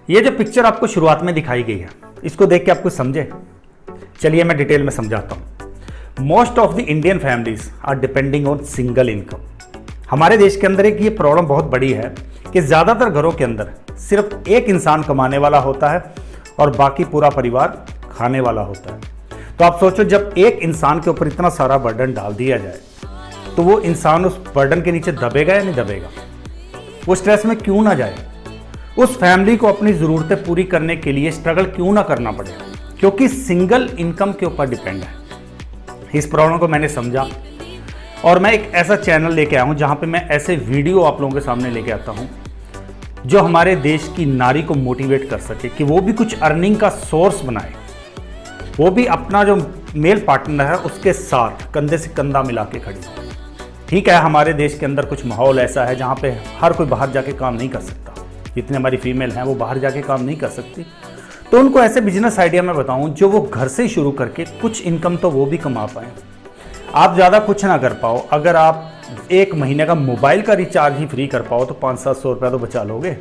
ये जो पिक्चर आपको शुरुआत में दिखाई गई है, इसको देख के आप कुछ समझे? चलिए मैं डिटेल में समझाता हूँ। Most of the Indian families are depending on single income. हमारे देश के अंदर एक ये प्रॉब्लम बहुत बड़ी है कि ज़्यादातर घरों के अंदर सिर्फ एक इंसान कमाने वाला होता है और बाकी पूरा परिवार खाने वाला होता है। तो आप सोचो, जब एक इंसान के ऊपर इतना सारा बर्डन डाल दिया जाए तो वो इंसान उस बर्डन के नीचे दबेगा या नहीं दबेगा? वो स्ट्रेस में क्यों ना जाए? उस फैमिली को अपनी ज़रूरतें पूरी करने के लिए स्ट्रगल क्यों ना करना पड़े? क्योंकि सिंगल इनकम के ऊपर डिपेंड है। इस प्रॉब्लम को मैंने समझा और मैं एक ऐसा चैनल लेके आया हूँ जहाँ पे मैं ऐसे वीडियो आप लोगों के सामने लेके आता हूँ जो हमारे देश की नारी को मोटिवेट कर सके कि वो भी कुछ अर्निंग का सोर्स बनाए, वो भी अपना जो मेल पार्टनर है उसके साथ कंधे से कंधा मिला के खड़ी हो। ठीक है, हमारे देश के अंदर कुछ माहौल ऐसा है जहाँ पे हर कोई बाहर जाके काम नहीं कर सकता। जितने हमारी फीमेल हैं वो बाहर जाके काम नहीं कर सकती, तो उनको ऐसे बिजनेस आइडिया मैं बताऊँ जो वो घर से शुरू करके कुछ इनकम तो वो भी कमा पाएँ। आप ज़्यादा कुछ ना कर पाओ, अगर आप एक महीने का मोबाइल का रिचार्ज ही फ्री कर पाओ तो 500-700 रुपया तो बचा लोगे।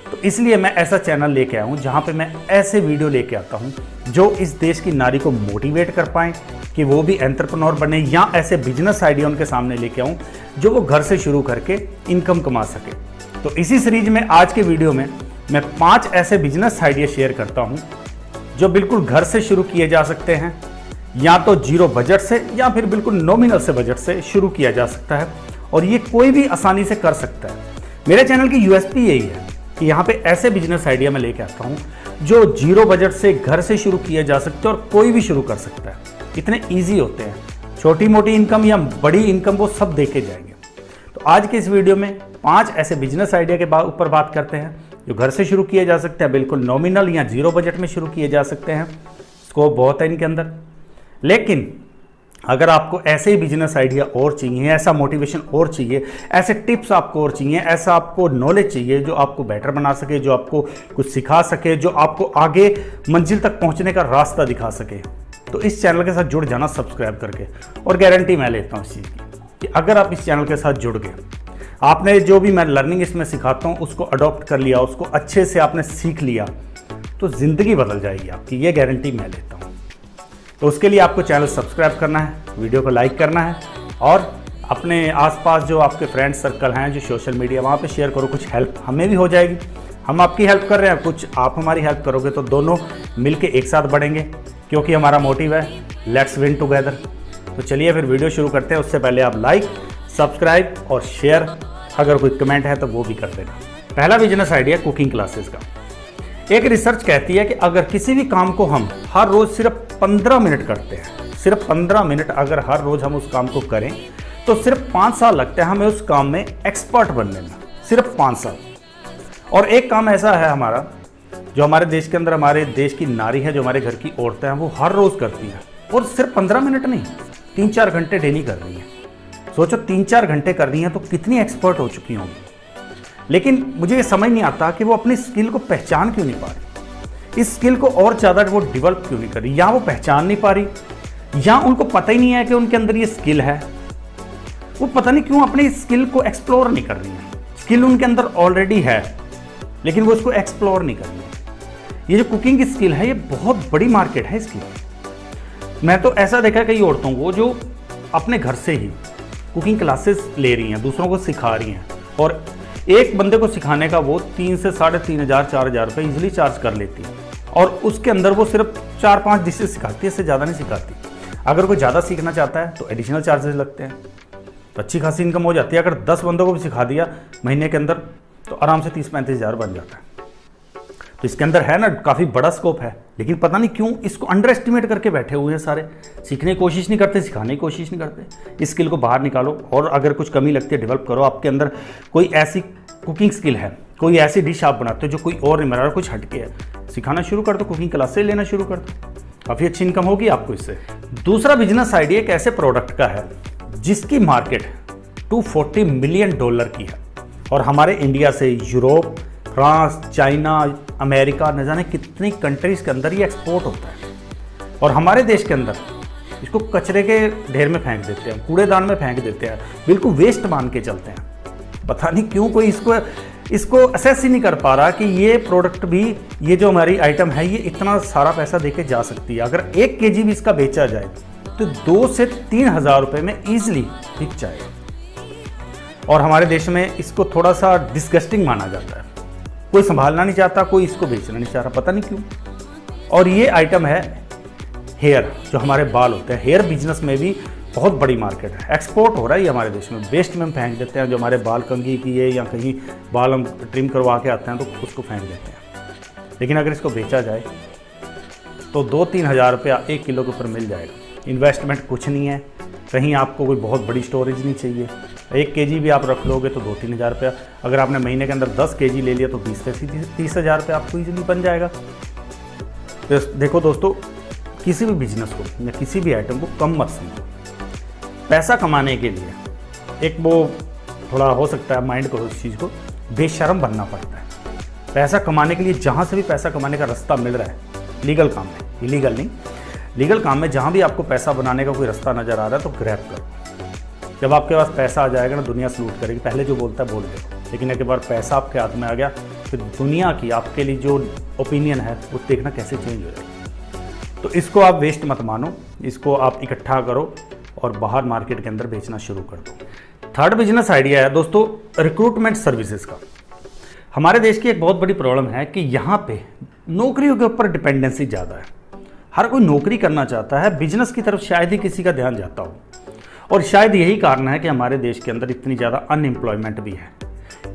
तो इसलिए मैं ऐसा चैनल लेके आया हूँ जहाँ पे मैं ऐसे वीडियो लेके आता हूँ जो इस देश की नारी को मोटिवेट कर पाएँ कि वो भी एंटरप्रेन्योर बने, या ऐसे बिजनेस आइडिया उनके सामने लेके आऊँ जो वो घर से शुरू करके इनकम कमा सके। तो इसी सीरीज में आज के वीडियो में मैं 5 ऐसे बिजनेस आइडिया शेयर करता हूँ जो बिल्कुल घर से शुरू किए जा सकते हैं, या तो जीरो बजट से या फिर बिल्कुल नॉमिनल से बजट से शुरू किया जा सकता है, और ये कोई भी आसानी से कर सकता है। मेरे चैनल की यूएसपी यही है कि यहाँ पे ऐसे बिजनेस आइडिया मैं लेके आता हूँ जो जीरो बजट से घर से शुरू किए जा सकते हैं और कोई भी शुरू कर सकता है। इतने ईजी होते हैं, छोटी मोटी इनकम या बड़ी इनकम वो सब देखे जाएंगे। तो आज के इस वीडियो में 5 ऐसे बिजनेस आइडिया के ऊपर बात करते हैं जो घर से शुरू किए जा सकते हैं, बिल्कुल नॉमिनल या जीरो बजट में शुरू किए जा सकते हैं। स्कोप बहुत है इनके अंदर। लेकिन अगर आपको ऐसे ही बिजनेस आइडिया और चाहिए, ऐसा मोटिवेशन और चाहिए, ऐसे टिप्स आपको और चाहिए, ऐसा आपको नॉलेज चाहिए जो आपको बेटर बना सके, जो आपको कुछ सिखा सके, जो आपको आगे मंजिल तक पहुंचने का रास्ता दिखा सके, तो इस चैनल के साथ जुड़ जाना सब्सक्राइब करके। और गारंटी मैं लेता हूँ इस चीज़ की कि अगर आप इस चैनल के साथ जुड़ गए, आपने जो भी मैं लर्निंग इसमें सिखाता हूँ उसको अडॉप्ट कर लिया, उसको अच्छे से आपने सीख लिया, तो ज़िंदगी बदल जाएगी आपकी, ये गारंटी मैं लेता हूँ। तो उसके लिए आपको चैनल सब्सक्राइब करना है, वीडियो को लाइक करना है और अपने आसपास जो आपके फ्रेंड्स सर्कल हैं जो सोशल मीडिया, वहाँ पे शेयर करो। कुछ हेल्प हमें भी हो जाएगी, हम आपकी हेल्प कर रहे हैं, कुछ आप हमारी हेल्प करोगे, तो दोनों मिलके एक साथ बढ़ेंगे, क्योंकि हमारा मोटिव है लेट्स विन टुगेदर। तो चलिए फिर वीडियो शुरू करते हैं। उससे पहले आप लाइक, सब्सक्राइब और शेयर, अगर कोई कमेंट है तो वो भी कर देना। पहला बिजनेस आइडिया कुकिंग क्लासेस का। एक रिसर्च कहती है कि अगर किसी भी काम को हम हर रोज़ सिर्फ 15 मिनट करते हैं, सिर्फ 15 मिनट अगर हर रोज़ हम उस काम को करें तो सिर्फ 5 साल लगते हैं हमें उस काम में एक्सपर्ट बनने में, सिर्फ 5 साल। और एक काम ऐसा है हमारा जो हमारे देश के अंदर हमारे देश की नारी है, जो हमारे घर की औरतें हैं, वो हर रोज़ करती हैं, और सिर्फ 15 मिनट नहीं, 3-4 घंटे डेली कर रही हैं। सोचो 3-4 घंटे कर रही हैं तो कितनी एक्सपर्ट हो चुकी होंगी। लेकिन मुझे ये समझ नहीं आता कि वो अपनी स्किल को पहचान क्यों नहीं पा रही, इस स्किल को और ज़्यादा वो डेवलप क्यों नहीं कर रही, या वो पहचान नहीं पा रही, या उनको पता ही नहीं है कि उनके अंदर ये स्किल है। वो पता नहीं क्यों अपनी स्किल को एक्सप्लोर नहीं कर रही है। स्किल उनके अंदर ऑलरेडी है लेकिन वो उसको एक्सप्लोर नहीं कर रही है। ये जो कुकिंग की स्किल है, ये बहुत बड़ी मार्केट है इसकी। मैं तो ऐसा देखा है कई औरतों को जो अपने घर से ही कुकिंग क्लासेस ले रही हैं, दूसरों को सिखा रही हैं, और एक बंदे को सिखाने का वो 3 से 3,500-4,000 रुपये ईजिली चार्ज कर लेती है, और उसके अंदर वो सिर्फ 4-5 डिशेज सिखाती है, इससे ज़्यादा नहीं सिखाती। अगर कोई ज़्यादा सीखना चाहता है तो एडिशनल चार्जेस लगते हैं, तो अच्छी खासी इनकम हो जाती है। अगर 10 बंदों को भी सिखा दिया महीने के अंदर तो आराम से 30-35 हज़ार बन जाता है। तो इसके अंदर है ना, काफ़ी बड़ा स्कोप है, लेकिन पता नहीं क्यों इसको अंडर एस्टिमेट करके बैठे हुए हैं सारे। सीखने की कोशिश नहीं करते, सिखाने की कोशिश नहीं करते। इस स्किल को बाहर निकालो, और अगर कुछ कमी लगती है डेवलप करो। आपके अंदर कोई ऐसी कुकिंग स्किल है, कोई ऐसी डिश आप बनाते हो जो कोई और नहीं बना रहा, कुछ हटके है, सिखाना शुरू कर दो, कुकिंग क्लासेस लेना शुरू कर दो, काफ़ी अच्छी इनकम होगी आपको इससे। दूसरा बिजनेस आइडिया एक ऐसे प्रोडक्ट का है जिसकी मार्केट $240 मिलियन की है, और हमारे इंडिया से यूरोप, फ्रांस, चाइना, अमेरिका, न जाने कितनी कंट्रीज के अंदर ये एक्सपोर्ट होता है। और हमारे देश के अंदर इसको कचरे के ढेर में फेंक देते हैं, कूड़ेदान में फेंक देते हैं, बिल्कुल वेस्ट मान के चलते हैं। पता नहीं क्यों कोई इसको इसको असेस ही नहीं कर पा रहा कि ये प्रोडक्ट भी, ये जो हमारी आइटम है, ये इतना सारा पैसा देके जा सकती है। अगर 1 केजी भी इसका बेचा जाए तो 2 से 3 हज़ार रुपये में ईजिली बिक जाएगा। और हमारे देश में इसको थोड़ा सा डिस्गस्टिंग माना जाता है, कोई संभालना नहीं चाहता, कोई इसको बेचना नहीं चाह रहा, पता नहीं क्यों। और ये आइटम है हेयर, जो हमारे बाल होते हैं। हेयर बिजनेस में भी बहुत बड़ी मार्केट है, एक्सपोर्ट हो रहा है ये हमारे देश में। वेस्ट में हम फेंक देते हैं, जो हमारे बाल कंघी की है या कहीं बाल हम ट्रिम करवा के आते हैं तो उसको फेंक देते हैं। लेकिन अगर इसको बेचा जाए तो 2-3 हज़ार रुपया 1 किलो के ऊपर मिल जाएगा। इन्वेस्टमेंट कुछ नहीं है, कहीं आपको कोई बहुत बड़ी स्टोरेज नहीं चाहिए। 1 केजी भी आप रख लोगे तो 2-3 हज़ार रुपया। अगर आपने महीने के अंदर 10 केजी ले लिया तो 20 से 30 हज़ार रुपया आपको ईजिली बन जाएगा। तो देखो दोस्तों, किसी भी बिजनेस को या किसी भी आइटम को कम मत समझो। पैसा कमाने के लिए एक वो थोड़ा हो सकता है माइंड को उस चीज़ को बेशर्म बनना पड़ता है। पैसा कमाने के लिए जहाँ से भी पैसा कमाने का रास्ता मिल रहा है, लीगल काम में, इलीगल नहीं, लीगल काम में जहाँ भी आपको पैसा बनाने का कोई रास्ता नज़र आ रहा है तो ग्रैब करो। जब आपके पास पैसा आ जाएगा ना, दुनिया सलूट करेगी। पहले जो बोलता है बोल दे, लेकिन एक बार पैसा आपके हाथ में आ गया फिर दुनिया की आपके लिए जो ओपिनियन है वो देखना कैसे चेंज हो जाएगा। तो इसको आप वेस्ट मत मानो, इसको आप इकट्ठा करो और बाहर मार्केट के अंदर बेचना शुरू कर दो। थर्ड बिजनेस आइडिया है दोस्तों, रिक्रूटमेंट सर्विसेज का। हमारे देश की एक बहुत बड़ी प्रॉब्लम है कि यहाँ पे नौकरियों के ऊपर डिपेंडेंसी ज़्यादा है। हर कोई नौकरी करना चाहता है, बिजनेस की तरफ शायद ही किसी का ध्यान जाता हो। और शायद यही कारण है कि हमारे देश के अंदर इतनी ज़्यादा अनएम्प्लॉयमेंट भी है,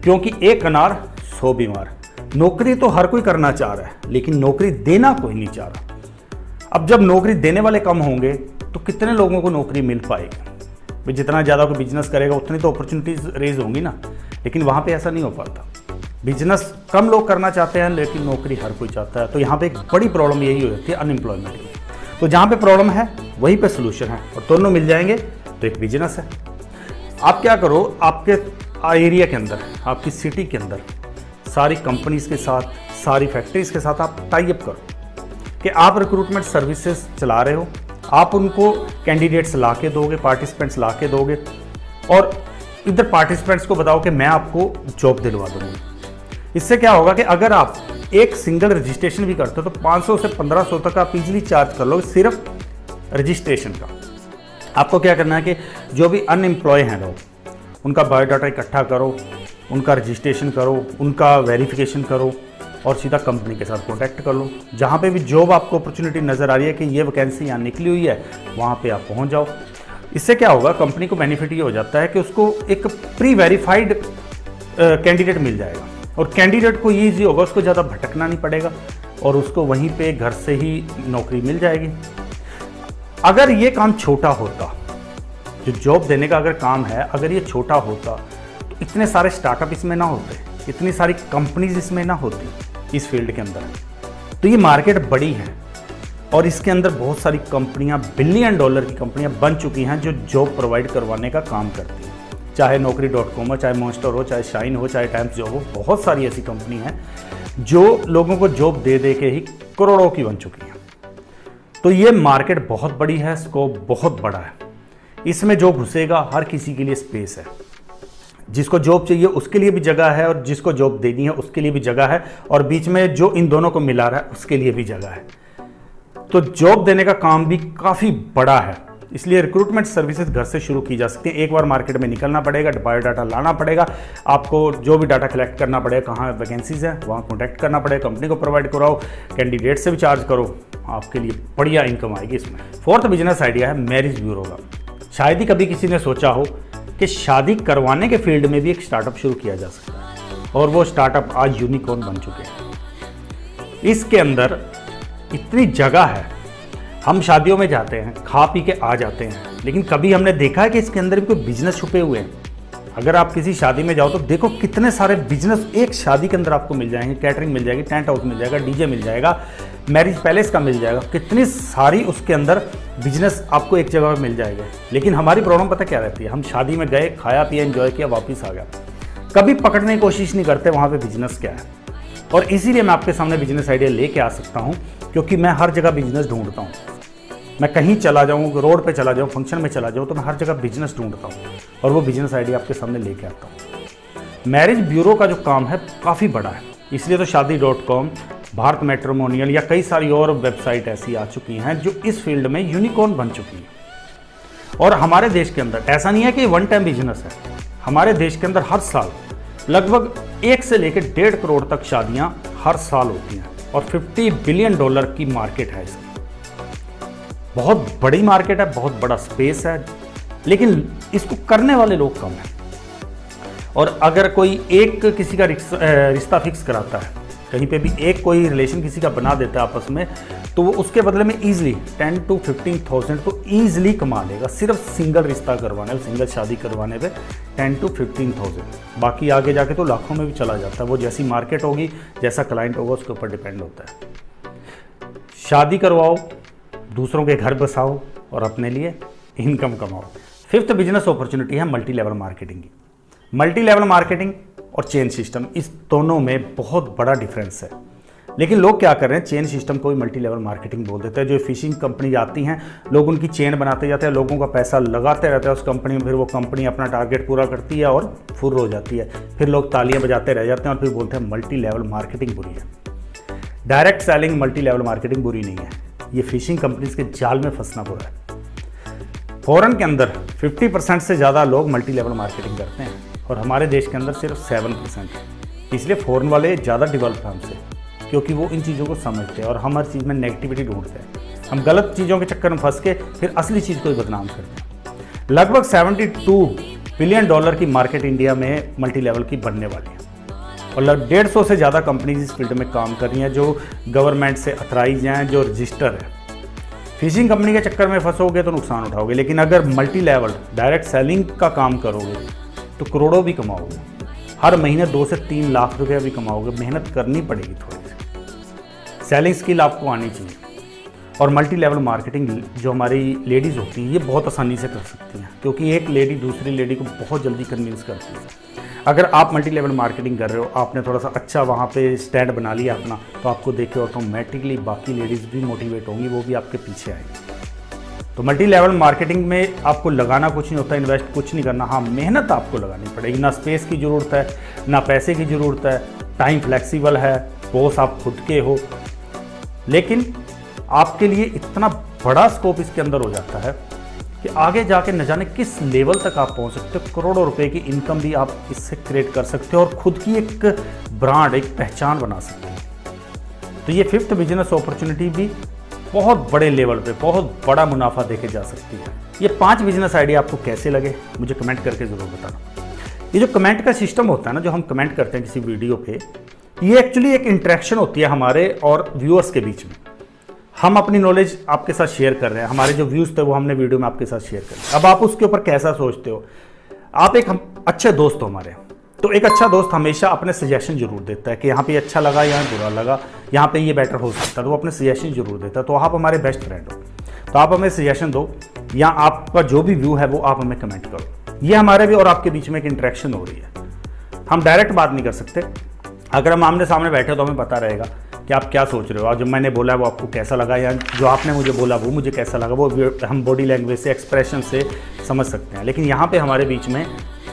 क्योंकि एक अनार 100 बीमार। नौकरी तो हर कोई करना चाह रहा है, लेकिन नौकरी देना कोई नहीं चाह रहा। अब जब नौकरी देने वाले कम होंगे तो कितने लोगों को नौकरी मिल पाएगी? जितना ज़्यादा कोई बिजनेस करेगा उतनी तो अपॉर्चुनिटीज रेज होंगी ना, लेकिन वहाँ पे ऐसा नहीं हो पाता। बिजनेस कम लोग करना चाहते हैं, लेकिन नौकरी हर कोई चाहता है। तो यहाँ पे एक बड़ी प्रॉब्लम यही हो जाती है, अनएम्प्लॉयमेंट की। तो जहाँ पे प्रॉब्लम है वहीं पे सोल्यूशन है, और दोनों मिल जाएंगे तो एक बिजनेस है। आप क्या करो, आपके एरिया के अंदर, आपकी सिटी के अंदर सारी कंपनीज के साथ, सारी फैक्ट्रीज के साथ आप टाई अप करो कि आप रिक्रूटमेंट सर्विसेज चला रहे हो, आप उनको कैंडिडेट्स ला के दोगे, पार्टिसिपेंट्स ला के दोगे, और इधर पार्टिसिपेंट्स को बताओ कि मैं आपको जॉब दिलवा दूंगा। इससे क्या होगा कि अगर आप एक सिंगल रजिस्ट्रेशन भी करते हो तो 500 से 1500 तक आप इजीली चार्ज कर लोगे सिर्फ रजिस्ट्रेशन का। आपको क्या करना है कि जो भी अनएम्प्लॉय हैं लोग, उनका बायोडाटा इकट्ठा करो, उनका रजिस्ट्रेशन करो, उनका वेरिफिकेशन करो, और सीधा कंपनी के साथ कॉन्टैक्ट कर लो। जहाँ पे भी जॉब आपको अपॉर्चुनिटी नज़र आ रही है कि ये वैकेंसी यहाँ निकली हुई है, वहाँ पे आप पहुँच जाओ। इससे क्या होगा, कंपनी को बेनिफिट ये हो जाता है कि उसको एक प्री वेरीफाइड कैंडिडेट मिल जाएगा, और कैंडिडेट को ये ईजी होगा, उसको ज़्यादा भटकना नहीं पड़ेगा, और उसको वहीं पे घर से ही नौकरी मिल जाएगी। अगर ये काम छोटा होता, जो जॉब देने का अगर काम है, अगर ये छोटा होता तो इतने सारे स्टार्टअप इसमें ना होते, इतनी सारी कंपनीज इसमें ना होती इस फील्ड के अंदर। तो ये मार्केट बड़ी है, और इसके अंदर बहुत सारी कंपनियां, बिलियन डॉलर की कंपनियां बन चुकी हैं जो जॉब प्रोवाइड करवाने का काम करती हैं। चाहे Naukri.com हो, चाहे मॉन्स्टर हो, चाहे शाइन हो, चाहे टाइम्स जॉब हो, बहुत सारी ऐसी कंपनी हैं जो लोगों को जॉब दे दे के ही करोड़ों की बन चुकी हैं। तो ये मार्केट बहुत बड़ी है, स्कोप बहुत बड़ा है। इसमें जो घुसेगा हर किसी के लिए स्पेस है। जिसको जॉब चाहिए उसके लिए भी जगह है, और जिसको जॉब देनी है उसके लिए भी जगह है, और बीच में जो इन दोनों को मिला रहा है उसके लिए भी जगह है। तो जॉब देने का काम भी काफ़ी बड़ा है, इसलिए रिक्रूटमेंट सर्विसेज घर से शुरू की जा सकती है। एक बार मार्केट में निकलना पड़ेगा, बायोडाटा लाना पड़ेगा, आपको जो भी डाटा कलेक्ट करना पड़ेगा, कहाँ वैकेंसीज हैं वहाँ कॉन्टैक्ट करना पड़ेगा, कंपनी को प्रोवाइड कराओ, कैंडिडेट से भी चार्ज करो, आपके लिए बढ़िया इनकम आएगी इसमें। फोर्थ बिजनेस आइडिया है मैरिज ब्यूरो का। शायद ही कभी किसी ने सोचा हो कि शादी करवाने के फील्ड में भी एक स्टार्टअप शुरू किया जा सकता है, और वो स्टार्टअप आज यूनिकॉर्न बन चुके हैं। इसके अंदर इतनी जगह है, हम शादियों में जाते हैं, खा पी के आ जाते हैं, लेकिन कभी हमने देखा है कि इसके अंदर भी कोई बिजनेस छुपे हुए हैं? अगर आप किसी शादी में जाओ तो देखो कितने सारे बिजनेस एक शादी के अंदर आपको मिल जाएंगे। कैटरिंग मिल जाएगी, टेंट हाउस मिल जाएगा, डीजे मिल जाएगा, मैरिज पैलेस का मिल जाएगा, कितनी सारी उसके अंदर बिजनेस आपको एक जगह पर मिल जाएगा। लेकिन हमारी प्रॉब्लम पता क्या रहती है, हम शादी में गए, खाया पिया, एंजॉय किया, वापस आ गया, कभी पकड़ने की कोशिश नहीं करते वहाँ पे बिजनेस क्या है। और इसीलिए मैं आपके सामने बिजनेस आइडिया लेके आ सकता हूँ, क्योंकि मैं हर जगह बिजनेस ढूंढता हूँ। मैं कहीं चला जाऊँ, रोड पे चला जाऊँ, फंक्शन में चला जाऊँ, तो मैं हर जगह बिजनेस ढूंढता हूँ, और वो बिजनेस आइडिया आपके सामने लेके आता हूँ। मैरिज ब्यूरो का जो काम है काफ़ी बड़ा है, इसलिए तो शादी.com, भारत मैट्रिमोनियल या कई सारी और वेबसाइट ऐसी आ चुकी हैं जो इस फील्ड में यूनिकॉर्न बन चुकी हैं। और हमारे देश के अंदर ऐसा नहीं है कि वन टाइम बिजनेस है, हमारे देश के अंदर हर साल लगभग 1 से लेकर 1.5 करोड़ तक शादियां हर साल होती हैं और $50 बिलियन की मार्केट है इसकी। बहुत बड़ी मार्केट है, बहुत बड़ा स्पेस है, लेकिन इसको करने वाले लोग कम हैं। और अगर कोई एक किसी का रिश्ता फिक्स कराता है, कहीं पे भी एक कोई रिलेशन किसी का बना देता है आपस में, तो वो उसके बदले में ईजिली 10 to 15,000 तो ईजिली कमा लेगा, सिर्फ सिंगल रिश्ता करवाने, सिंगल शादी करवाने पे 10 to 15,000। बाकी आगे जाके तो लाखों में भी चला जाता है। वो जैसी मार्केट होगी, जैसा क्लाइंट होगा, उसके ऊपर डिपेंड होता है। शादी करवाओ, दूसरों के घर बसाओ और अपने लिए इनकम कमाओ। 5th बिजनेस अपॉर्चुनिटी है मल्टी लेवल मार्केटिंग की। मल्टी लेवल मार्केटिंग और चेन सिस्टम, इस दोनों में बहुत बड़ा डिफरेंस है। लेकिन लोग क्या कर रहे हैं, चेन सिस्टम को भी मल्टी लेवल मार्केटिंग बोल देते हैं। जो फिशिंग कंपनी आती हैं, लोग उनकी चेन बनाते जाते हैं, लोगों का पैसा लगाते रहते हैं उस कंपनी में, फिर वो कंपनी अपना टारगेट पूरा करती है और फुर हो जाती है। फिर लोग तालियां बजाते रह जाते हैं और फिर बोलते हैं मल्टी लेवल मार्केटिंग बुरी है। Direct selling multi level marketing बुरी नहीं है, ये फिशिंग कंपनीज के जाल में फंसना बुरा है। फॉरेन के अंदर 50% से ज़्यादा लोग मल्टी लेवल मार्केटिंग करते हैं और हमारे देश के अंदर सिर्फ 7% है। इसलिए फॉरेन वाले ज़्यादा डेवलप हैं हमसे, क्योंकि वो इन चीज़ों को समझते हैं और हम हर चीज़ में नेगेटिविटी ढूंढते हैं। हम गलत चीज़ों के चक्कर में फंस के फिर असली चीज़ को ही बदनाम करते हैं। लगभग $72 बिलियन की मार्केट इंडिया में मल्टी लेवल की बनने वाली है और लगभग 150 से ज़्यादा कंपनीज इस फील्ड में काम कर रही हैं, जो गवर्नमेंट से अथराइज हैं, जो रजिस्टर है। फिशिंग कंपनी के चक्कर में फंसोगे तो नुकसान उठाओगे, लेकिन अगर मल्टी लेवल डायरेक्ट सेलिंग का काम करोगे तो करोड़ों भी कमाओगे। हर महीने 2 से 3 लाख रुपया भी कमाओगे। मेहनत करनी पड़ेगी थोड़ी सी, सेलिंग स्किल आपको आनी चाहिए। और मल्टी लेवल मार्केटिंग जो हमारी लेडीज़ होती हैं, ये बहुत आसानी से कर सकती हैं, क्योंकि एक लेडी दूसरी लेडी को बहुत जल्दी कन्विंस करती है। अगर आप मल्टी लेवल मार्केटिंग कर रहे हो, आपने थोड़ा सा अच्छा वहाँ पे स्टैंड बना लिया अपना, तो आपको देख के ऑटोमेटिकली बाकी लेडीज़ भी मोटिवेट होंगी, वो भी आपके पीछे आएंगी। तो मल्टी लेवल मार्केटिंग में आपको लगाना कुछ नहीं होता, इन्वेस्ट कुछ नहीं करना। हाँ, मेहनत आपको लगानी पड़ेगी। ना स्पेस की ज़रूरत है, ना पैसे की ज़रूरत है, टाइम फ्लेक्सिबल है, बॉस आप खुद के हो। लेकिन आपके लिए इतना बड़ा स्कोप इसके अंदर हो जाता है कि आगे जाके न जाने किस लेवल तक आप पहुंच सकते हो। करोड़ों रुपए की इनकम भी आप इससे क्रिएट कर सकते हो और खुद की एक ब्रांड, एक पहचान बना सकते हो। तो ये 5th बिजनेस अपॉर्चुनिटी भी बहुत बड़े लेवल पे बहुत बड़ा मुनाफा देके जा सकती है। ये 5 बिजनेस आइडिया आपको कैसे लगे, मुझे कमेंट करके ज़रूर बताना। ये जो कमेंट का सिस्टम होता है ना, जो हम कमेंट करते हैं किसी वीडियो पे, ये एक्चुअली एक इंटरेक्शन होती है हमारे और व्यूअर्स के बीच में। हम अपनी नॉलेज आपके साथ शेयर कर रहे हैं, हमारे जो व्यूज़ थे वो हमने वीडियो में आपके साथ शेयर कर। अब आप उसके ऊपर कैसा सोचते हो। आप एक अच्छे दोस्त हो हमारे, तो एक अच्छा दोस्त हमेशा अपने सजेशन जरूर देता है कि यहाँ पे अच्छा लगा, यहाँ बुरा लगा, यहाँ पे ये बेटर हो सकता है, तो वो अपने सजेशन जरूर देता है। तो आप हमारे बेस्ट फ्रेंड हो, तो आप हमें सजेशन दो, या आपका जो भी व्यू है वो आप हमें कमेंट करो। ये हमारे भी और आपके बीच में एक इंटरेक्शन हो रही है। हम डायरेक्ट बात नहीं कर सकते। अगर हम आमने सामने बैठे तो हमें पता रहेगा कि आप क्या सोच रहे हो, और जो मैंने बोला वो आपको कैसा लगा, या जो आपने मुझे बोला वो मुझे कैसा लगा, वो हम बॉडी लैंग्वेज से, एक्सप्रेशन से समझ सकते हैं। लेकिन यहाँ पे हमारे बीच में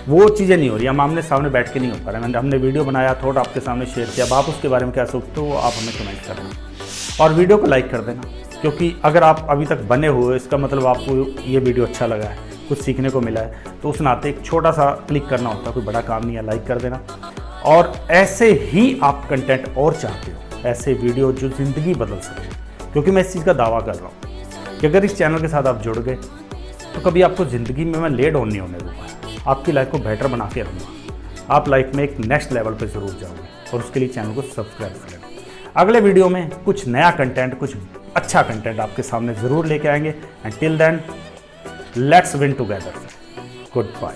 वो चीज़ें नहीं हो रही, हम आमने सामने बैठ के नहीं हो पा रहे। हमने वीडियो बनाया, थोड़ा आपके सामने शेयर किया, अब आप उसके बारे में क्या सोचते हो आप हमें कमेंट करना और वीडियो को लाइक कर देना, क्योंकि अगर आप अभी तक बने हुए, इसका मतलब आपको ये वीडियो अच्छा लगा है, कुछ सीखने को मिला है। तो उस नाते एक छोटा सा क्लिक करना होता है, कोई बड़ा काम नहीं है, लाइक कर देना। और ऐसे ही आप कंटेंट और चाहते हो, ऐसे वीडियो जो ज़िंदगी बदल सके, क्योंकि मैं इस चीज़ का दावा कर रहा हूँ कि अगर इस चैनल के साथ आप जुड़ गए तो कभी आपको ज़िंदगी में मैं लेट ऑन नहीं होने दूँगा, आपकी लाइफ को बेटर बना के रहूँगा। आप लाइफ में एक नेक्स्ट लेवल पे ज़रूर जाओगे, और उसके लिए चैनल को सब्सक्राइब करें। अगले वीडियो में कुछ नया कंटेंट, कुछ अच्छा कंटेंट आपके सामने ज़रूर लेके आएंगे। And till then, let's win together. Good bye.